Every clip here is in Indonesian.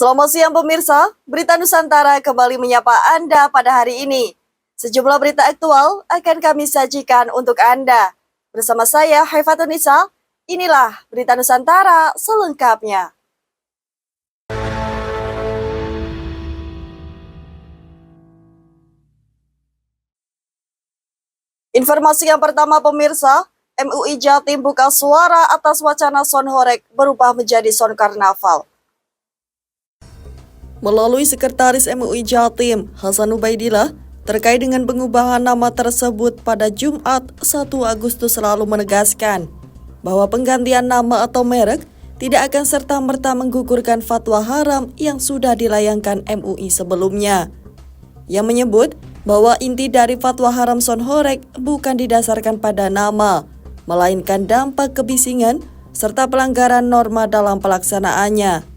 Selamat siang pemirsa, Berita Nusantara kembali menyapa Anda pada hari ini. Sejumlah berita aktual akan kami sajikan untuk Anda. Bersama saya, Haifatun Nisa, inilah Berita Nusantara selengkapnya. Informasi yang pertama pemirsa, MUI Jatim buka suara atas wacana Son Horeg berubah menjadi Son Karnaval. Melalui Sekretaris MUI Jatim, Hasan Ubaidillah, terkait dengan pengubahan nama tersebut pada Jumat 1 Agustus lalu menegaskan bahwa penggantian nama atau merek tidak akan serta-merta menggugurkan fatwa haram yang sudah dilayangkan MUI sebelumnya. Yang menyebut bahwa inti dari fatwa haram Son Horeg bukan didasarkan pada nama, melainkan dampak kebisingan serta pelanggaran norma dalam pelaksanaannya.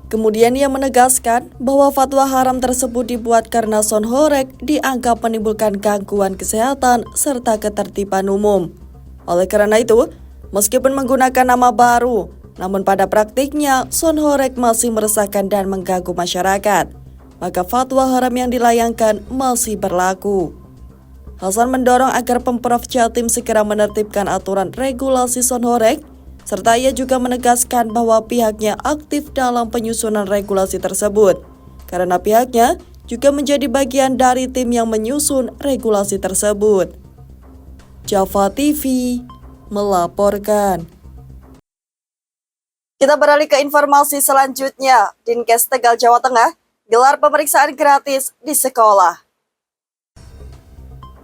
Kemudian ia menegaskan bahwa fatwa haram tersebut dibuat karena Son Horeg dianggap menimbulkan gangguan kesehatan serta ketertiban umum. Oleh karena itu, meskipun menggunakan nama baru, namun pada praktiknya Son Horeg masih meresahkan dan mengganggu masyarakat. Maka fatwa haram yang dilayangkan masih berlaku. Hasan mendorong agar Pemprov Jatim segera menertibkan aturan regulasi Son Horeg, serta ia juga menegaskan bahwa pihaknya aktif dalam penyusunan regulasi tersebut, karena pihaknya juga menjadi bagian dari tim yang menyusun regulasi tersebut. Java TV melaporkan. Kita beralih ke informasi selanjutnya. Dinkes Tegal, Jawa Tengah, gelar pemeriksaan gratis di sekolah.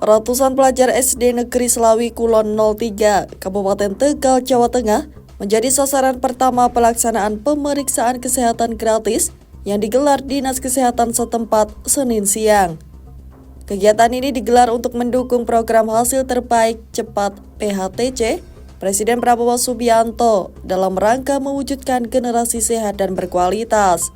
Ratusan pelajar SD Negeri Selawi Kulon 03, Kabupaten Tegal, Jawa Tengah, menjadi sasaran pertama pelaksanaan pemeriksaan kesehatan gratis yang digelar Dinas Kesehatan setempat Senin siang. Kegiatan ini digelar untuk mendukung program hasil terbaik cepat PHTC Presiden Prabowo Subianto dalam rangka mewujudkan generasi sehat dan berkualitas.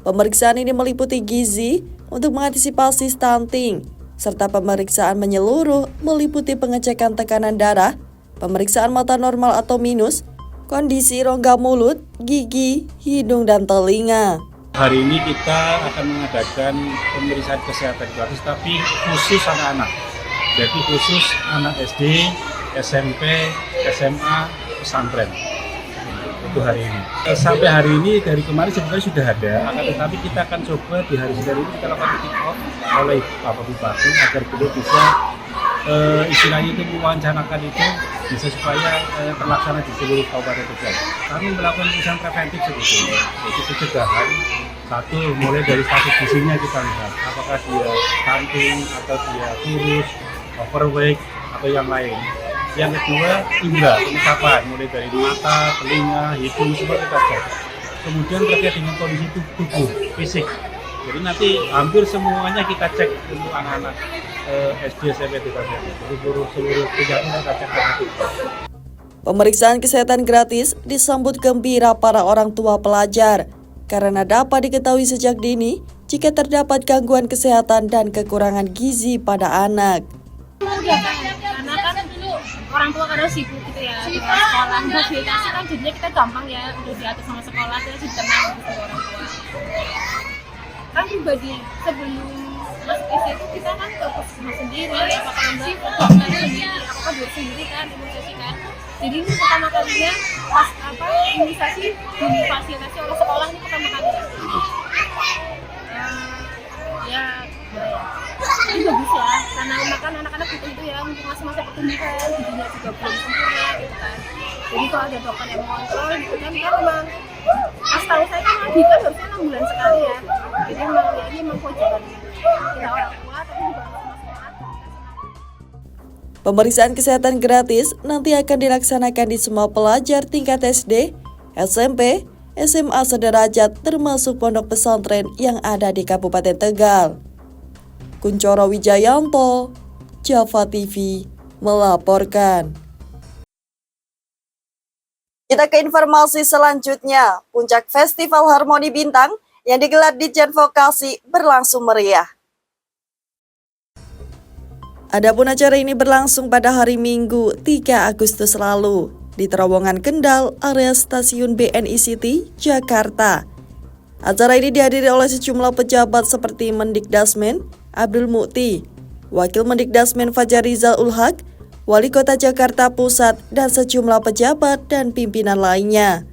Pemeriksaan ini meliputi gizi untuk mengantisipasi stunting, serta pemeriksaan menyeluruh meliputi pengecekan tekanan darah, pemeriksaan mata normal atau minus, kondisi rongga mulut, gigi, hidung, dan telinga. Hari ini kita akan mengadakan pemeriksaan kesehatan gratis, tapi khusus anak-anak. Jadi khusus anak SD, SMP, SMA, pesantren. Itu hari ini. Sampai hari ini dari kemarin sebenarnya sudah ada, akan tetapi kita akan coba di hari Senin ini kita lakukan kick off oleh Bapak Bupati agar beliau bisa istilahnya itu mewancanakan itu bisa supaya terlaksana di seluruh Kabupaten Tegal. Kami melakukan pemeriksaan preventif sebetulnya, yaitu pencegahan. Satu, mulai dari status gizinya kita lihat, apakah dia stunting atau dia kurus, overweight atau yang lain. Yang kedua, indera, pengecapan, mulai dari mata, telinga, hidung, semua kita cek. Kemudian terkait dengan kondisi tubuh, fisik. Jadi nanti hampir semuanya kita cek untuk anak-anak SD, SMP, TK, seluruh penyakit kita cek. Pemeriksaan kesehatan gratis disambut gembira para orang tua pelajar, karena dapat diketahui sejak dini jika terdapat gangguan kesehatan dan kekurangan gizi pada anak. Karena kan orang tua kadang sibuk gitu ya di sekolah, fasilitasi kan jadinya kita gampang ya udah diatur sama sekolah, kita jadi tenang gitu orang tua. Kan pribadi sebelum masuk SD itu kita kan ke puskesmas sendiri, apakah enggak ke dokter sendiri, apakah dokter sendiri kan imunisasi kan. Jadi ini pertama kalinya pas imunisasi difasilitasi oleh sekolah, ini pertama kali. Ini bagus ya, karena makan anak-anak itu ya untuk masa-masa pertumbuhan, gizinya juga belum sempurna gitu kan. Jadi kalau ada dokter yang mengontrol gitu kan, kita memang setahu saya kan Nabi kan harusnya 6 bulan sekali ya. Jadi memang ya ini memang kewajiban kita orang tua, tapi juga masyarakat. Pemeriksaan kesehatan gratis nanti akan dilaksanakan di semua pelajar tingkat SD, SMP, SMA sederajat termasuk pondok pesantren yang ada di Kabupaten Tegal. Kuncoro Wijayanto, Java TV melaporkan. Kita ke informasi selanjutnya. Puncak Festival Harmoni Bintang yang digelar di Jen Vokasi berlangsung meriah. Adapun acara ini berlangsung pada hari Minggu 3 Agustus lalu di terowongan Kendal, area stasiun BNI City, Jakarta. Acara ini dihadiri oleh sejumlah pejabat seperti Mendikdasmen Abdul Mukti, Wakil Mendikdasmen Fajar Rizal Ulhaq, Wali Kota Jakarta Pusat, dan sejumlah pejabat dan pimpinan lainnya.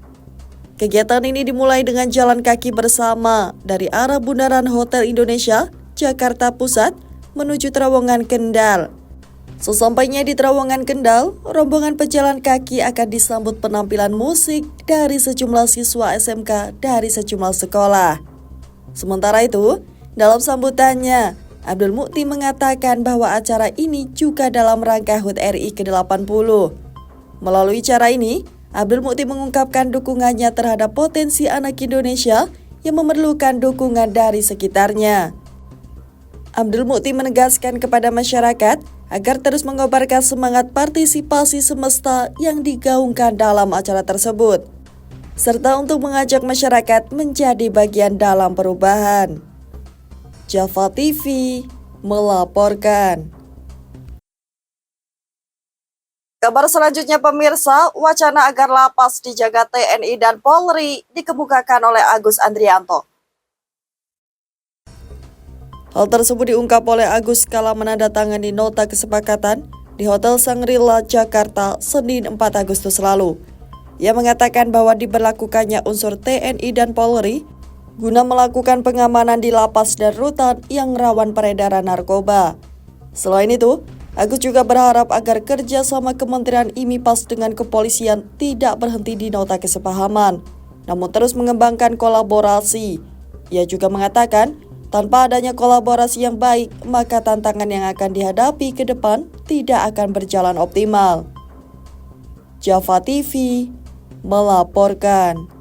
Kegiatan ini dimulai dengan jalan kaki bersama dari arah Bundaran Hotel Indonesia, Jakarta Pusat, menuju Terowongan Kendal. Sesampainya di Terowongan Kendal, rombongan pejalan kaki akan disambut penampilan musik dari sejumlah siswa SMK dari sejumlah sekolah. Sementara itu, dalam sambutannya, Abdul Mukti mengatakan bahwa acara ini juga dalam rangka HUT RI ke-80. Melalui cara ini, Abdul Mukti mengungkapkan dukungannya terhadap potensi anak Indonesia yang memerlukan dukungan dari sekitarnya. Abdul Mukti menegaskan kepada masyarakat agar terus mengobarkan semangat partisipasi semesta yang digaungkan dalam acara tersebut, serta untuk mengajak masyarakat menjadi bagian dalam perubahan. Java TV melaporkan. Kabar selanjutnya pemirsa, wacana agar lapas dijaga TNI dan Polri dikemukakan oleh Agus Andrianto. Hal tersebut diungkap oleh Agus kala menandatangani nota kesepakatan di Hotel Shangri-La, Jakarta, Senin 4 Agustus lalu. Ia mengatakan bahwa diberlakukannya unsur TNI dan Polri guna melakukan pengamanan di lapas dan rutan yang rawan peredaran narkoba. Selain itu, Agus juga berharap agar kerjasama Kementerian IMIPAS dengan kepolisian tidak berhenti di nota kesepahaman, namun terus mengembangkan kolaborasi. Ia juga mengatakan, tanpa adanya kolaborasi yang baik, maka tantangan yang akan dihadapi ke depan tidak akan berjalan optimal. Java TV melaporkan.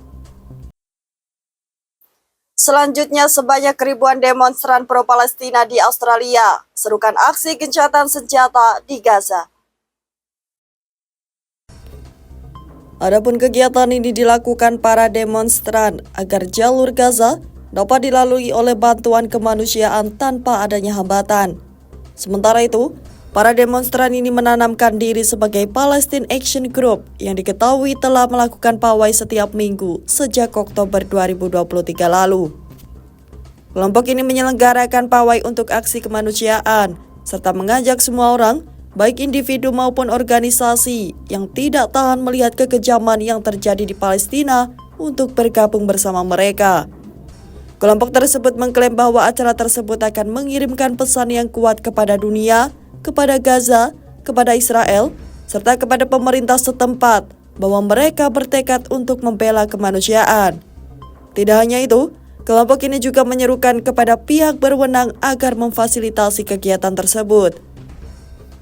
Selanjutnya, sebanyak ribuan demonstran pro-Palestina di Australia serukan aksi gencatan senjata di Gaza. Adapun kegiatan ini dilakukan para demonstran agar jalur Gaza dapat dilalui oleh bantuan kemanusiaan tanpa adanya hambatan. Sementara itu, para demonstran ini menanamkan diri sebagai Palestine Action Group yang diketahui telah melakukan pawai setiap minggu sejak Oktober 2023 lalu. Kelompok ini menyelenggarakan pawai untuk aksi kemanusiaan, serta mengajak semua orang, baik individu maupun organisasi, yang tidak tahan melihat kekejaman yang terjadi di Palestina untuk bergabung bersama mereka. Kelompok tersebut mengklaim bahwa acara tersebut akan mengirimkan pesan yang kuat kepada dunia, kepada Gaza, kepada Israel, serta kepada pemerintah setempat bahwa mereka bertekad untuk membela kemanusiaan. Tidak hanya itu, kelompok ini juga menyerukan kepada pihak berwenang agar memfasilitasi kegiatan tersebut.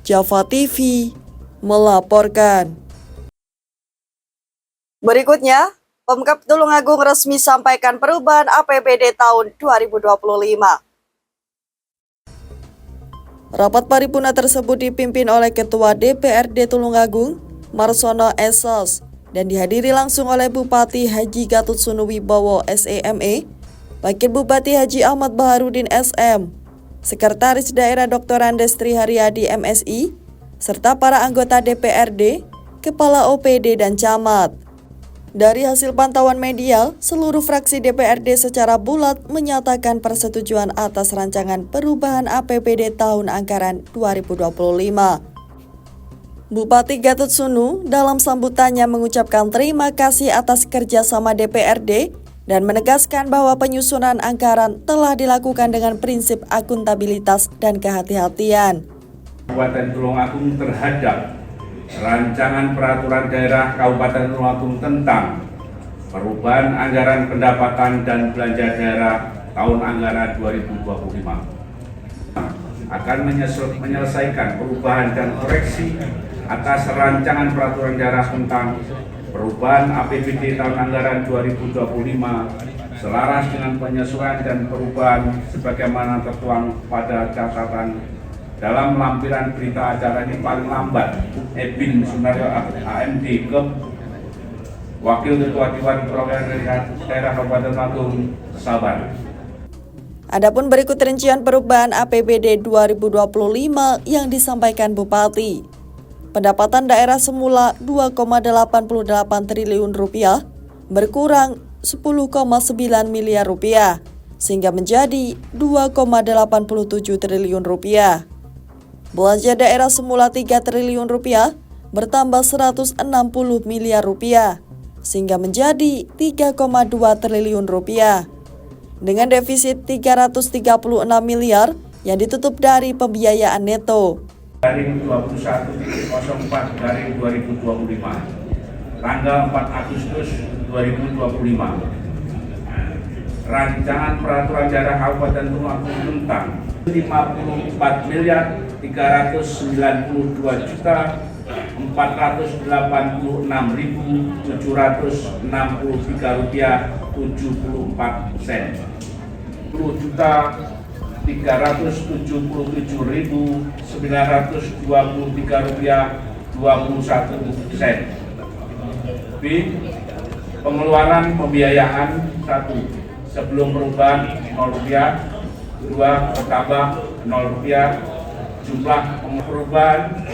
Java TV melaporkan. Berikutnya, Pemkab Tulungagung resmi sampaikan perubahan APBD tahun 2025. Rapat paripurna tersebut dipimpin oleh Ketua DPRD Tulungagung, Marsono Esos, dan dihadiri langsung oleh Bupati Haji Gatut Sunu Wibowo SEME, Wakil Bupati Haji Ahmad Baharudin SM, Sekretaris Daerah Dr. Andes Triharyadi MSI, serta para anggota DPRD, Kepala OPD dan Camat. Dari hasil pantauan media, seluruh fraksi DPRD secara bulat menyatakan persetujuan atas rancangan perubahan APBD tahun anggaran 2025. Bupati Gatut Sunu dalam sambutannya mengucapkan terima kasih atas kerjasama DPRD dan menegaskan bahwa penyusunan anggaran telah dilakukan dengan prinsip akuntabilitas dan kehati-hatian. Kabupaten Tulungagung terhadap Rancangan Peraturan Daerah Kabupaten Tulungagung tentang perubahan anggaran pendapatan dan belanja daerah tahun anggaran 2025 akan menyelesaikan perubahan dan koreksi atas rancangan peraturan daerah tentang perubahan APBD tahun anggaran 2025 selaras dengan penyesuaian dan perubahan sebagaimana tertuang pada catatan dalam lampiran berita acara ini paling lambat. Ebin Sunaryo AMD ke Wakil Ketua Dewan Perwakilan Daerah Kabupaten Tulungagung, Sabar. Adapun berikut rincian perubahan APBD 2025 yang disampaikan Bupati. Pendapatan daerah semula 2,88 triliun rupiah berkurang 10,9 miliar rupiah, sehingga menjadi 2,87 triliun rupiah. Belanja daerah semula 3 triliun rupiah bertambah 160 miliar rupiah, sehingga menjadi 3,2 triliun rupiah. Dengan defisit 336 miliar yang ditutup dari pembiayaan neto. Garing 21.04/2025, tanggal 4 Agustus 2025. Rancangan Peraturan Daerah Kabupaten Tulungagung tentang 54.486.763 rupiah 74 sen. 10.377.923 rupiah 21 sen. B. Pengeluaran pembiayaan 1. Sebelum perubahan 0 rupiah. 2. Bertambah 0 rupiah. Jumlah perubahan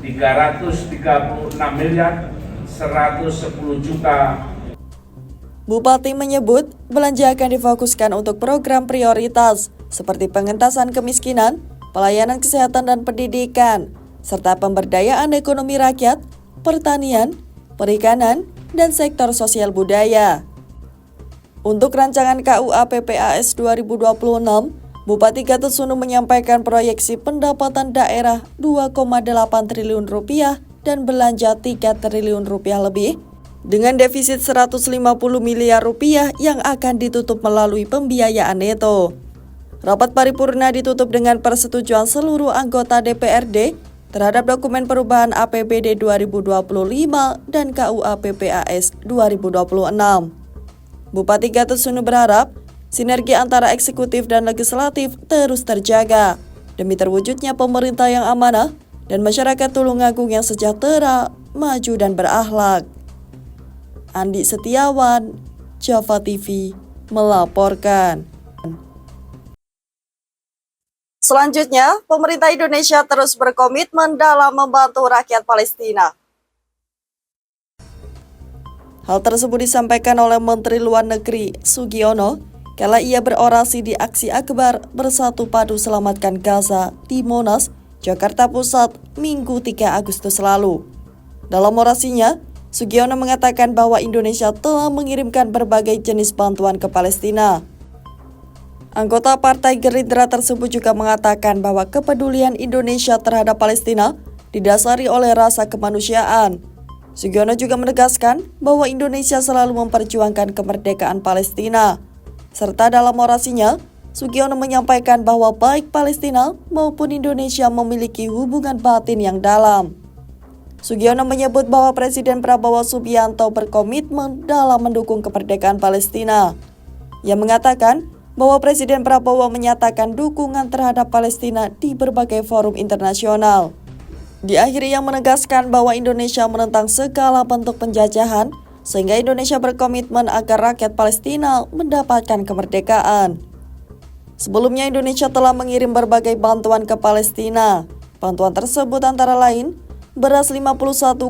336 miliar 110 juta. Bupati menyebut belanja akan difokuskan untuk program prioritas seperti pengentasan kemiskinan, pelayanan kesehatan dan pendidikan, serta pemberdayaan ekonomi rakyat, pertanian, perikanan, dan sektor sosial budaya. Untuk rancangan KUA PPAS 2026, Bupati Gatot Sunu menyampaikan proyeksi pendapatan daerah 2,8 triliun rupiah dan belanja 3 triliun rupiah lebih, dengan defisit 150 miliar rupiah yang akan ditutup melalui pembiayaan neto. Rapat paripurna ditutup dengan persetujuan seluruh anggota DPRD terhadap dokumen perubahan APBD 2025 dan KUA PPAS 2026. Bupati Gatot Sunu berharap sinergi antara eksekutif dan legislatif terus terjaga demi terwujudnya pemerintah yang amanah dan masyarakat Tulungagung yang sejahtera, maju dan berakhlak. Andi Setiawan, Java TV, melaporkan. Selanjutnya, pemerintah Indonesia terus berkomitmen dalam membantu rakyat Palestina. Hal tersebut disampaikan oleh Menteri Luar Negeri Sugiono kala ia berorasi di aksi akbar Bersatu Padu Selamatkan Gaza di Monas, Jakarta Pusat, Minggu 3 Agustus lalu. Dalam orasinya, Sugiono mengatakan bahwa Indonesia telah mengirimkan berbagai jenis bantuan ke Palestina. Anggota Partai Gerindra tersebut juga mengatakan bahwa kepedulian Indonesia terhadap Palestina didasari oleh rasa kemanusiaan. Sugiono juga menegaskan bahwa Indonesia selalu memperjuangkan kemerdekaan Palestina. Serta dalam orasinya, Sugiono menyampaikan bahwa baik Palestina maupun Indonesia memiliki hubungan batin yang dalam. Sugiono menyebut bahwa Presiden Prabowo Subianto berkomitmen dalam mendukung kemerdekaan Palestina. Ia mengatakan bahwa Presiden Prabowo menyatakan dukungan terhadap Palestina di berbagai forum internasional. Di akhir ia menegaskan bahwa Indonesia menentang segala bentuk penjajahan, sehingga Indonesia berkomitmen agar rakyat Palestina mendapatkan kemerdekaan. Sebelumnya Indonesia telah mengirim berbagai bantuan ke Palestina. Bantuan tersebut antara lain beras 51,5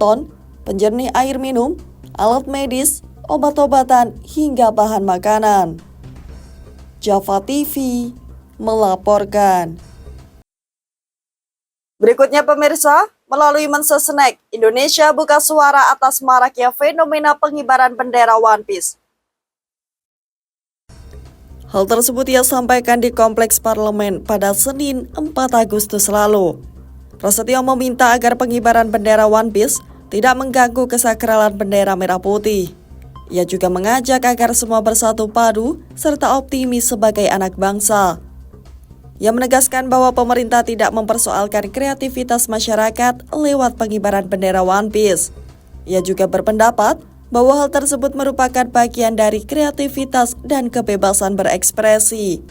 ton, penjernih air minum, alat medis, obat-obatan, hingga bahan makanan. Java TV melaporkan. Berikutnya pemirsa, melalui Mensesnek, Indonesia buka suara atas maraknya fenomena pengibaran bendera One Piece. Hal tersebut ia sampaikan di Kompleks Parlemen pada Senin 4 Agustus lalu. Prasetyo meminta agar pengibaran bendera One Piece tidak mengganggu kesakralan bendera merah putih. Ia juga mengajak agar semua bersatu padu serta optimis sebagai anak bangsa. Ia menegaskan bahwa pemerintah tidak mempersoalkan kreativitas masyarakat lewat pengibaran bendera One Piece. Ia juga berpendapat bahwa hal tersebut merupakan bagian dari kreativitas dan kebebasan berekspresi.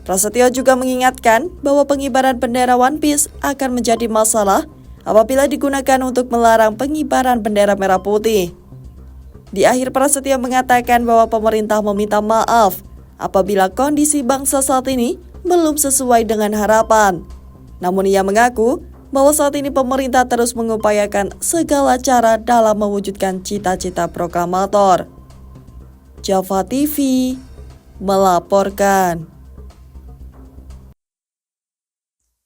Prasetyo juga mengingatkan bahwa pengibaran bendera One Piece akan menjadi masalah apabila digunakan untuk melarang pengibaran bendera merah putih. Di akhir Prasetyo mengatakan bahwa pemerintah meminta maaf apabila kondisi bangsa saat ini belum sesuai dengan harapan. Namun ia mengaku bahwa saat ini pemerintah terus mengupayakan segala cara dalam mewujudkan cita-cita proklamator. Java TV melaporkan.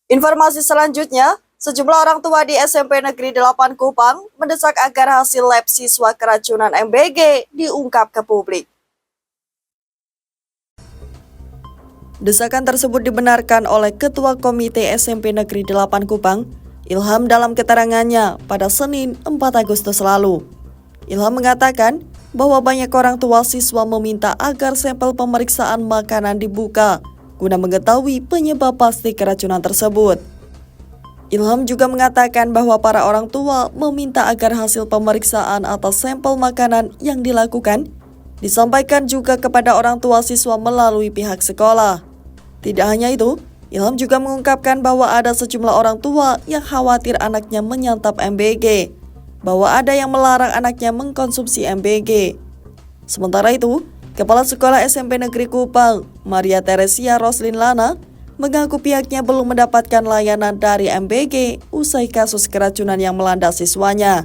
Informasi selanjutnya, sejumlah orang tua di SMP Negeri 8 Kupang mendesak agar hasil lab siswa keracunan MBG diungkap ke publik. Desakan tersebut dibenarkan oleh Ketua Komite SMP Negeri 8 Kupang, Ilham, dalam keterangannya pada Senin 4 Agustus lalu. Ilham mengatakan bahwa banyak orang tua siswa meminta agar sampel pemeriksaan makanan dibuka guna mengetahui penyebab pasti keracunan tersebut. Ilham juga mengatakan bahwa para orang tua meminta agar hasil pemeriksaan atas sampel makanan yang dilakukan disampaikan juga kepada orang tua siswa melalui pihak sekolah. Tidak hanya itu, Ilham juga mengungkapkan bahwa ada sejumlah orang tua yang khawatir anaknya menyantap MBG, bahwa ada yang melarang anaknya mengkonsumsi MBG. Sementara itu, Kepala Sekolah SMP Negeri Kupang, Maria Teresia Roslin Lana, mengaku pihaknya belum mendapatkan layanan dari MBG usai kasus keracunan yang melanda siswanya.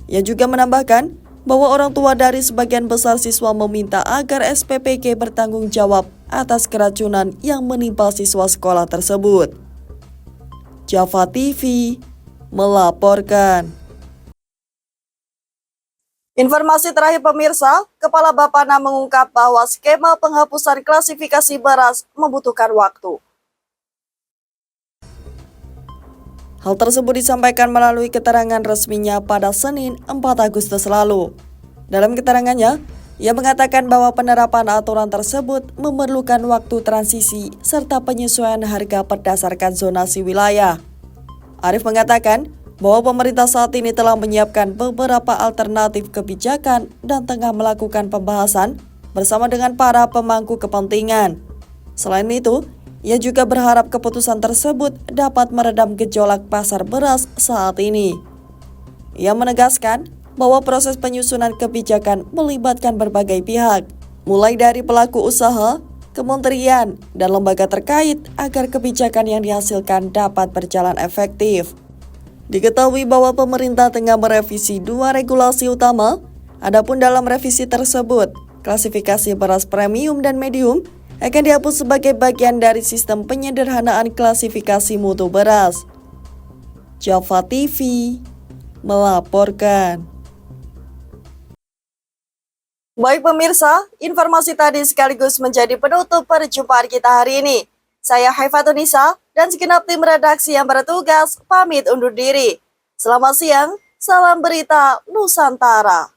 Ia juga menambahkan bahwa orang tua dari sebagian besar siswa meminta agar SPPG bertanggung jawab atas keracunan yang menimpa siswa sekolah tersebut. Java TV melaporkan. Informasi terakhir pemirsa, Kepala Bapana mengungkap bahwa skema penghapusan klasifikasi beras membutuhkan waktu. Hal tersebut disampaikan melalui keterangan resminya pada Senin 4 Agustus lalu. Dalam keterangannya, ia mengatakan bahwa penerapan aturan tersebut memerlukan waktu transisi serta penyesuaian harga berdasarkan zonasi wilayah. Arif mengatakan bahwa pemerintah saat ini telah menyiapkan beberapa alternatif kebijakan dan tengah melakukan pembahasan bersama dengan para pemangku kepentingan. Selain itu, ia juga berharap keputusan tersebut dapat meredam gejolak pasar beras saat ini. Ia menegaskan bahwa proses penyusunan kebijakan melibatkan berbagai pihak, mulai dari pelaku usaha, kementerian, dan lembaga terkait agar kebijakan yang dihasilkan dapat berjalan efektif. Diketahui bahwa pemerintah tengah merevisi 2 regulasi utama. Adapun dalam revisi tersebut, klasifikasi beras premium dan medium akan dihapus sebagai bagian dari sistem penyederhanaan klasifikasi mutu beras. Java TV melaporkan. Baik pemirsa, informasi tadi sekaligus menjadi penutup perjumpaan kita hari ini. Saya Haifatunisa dan segenap tim redaksi yang bertugas pamit undur diri. Selamat siang, salam berita Nusantara.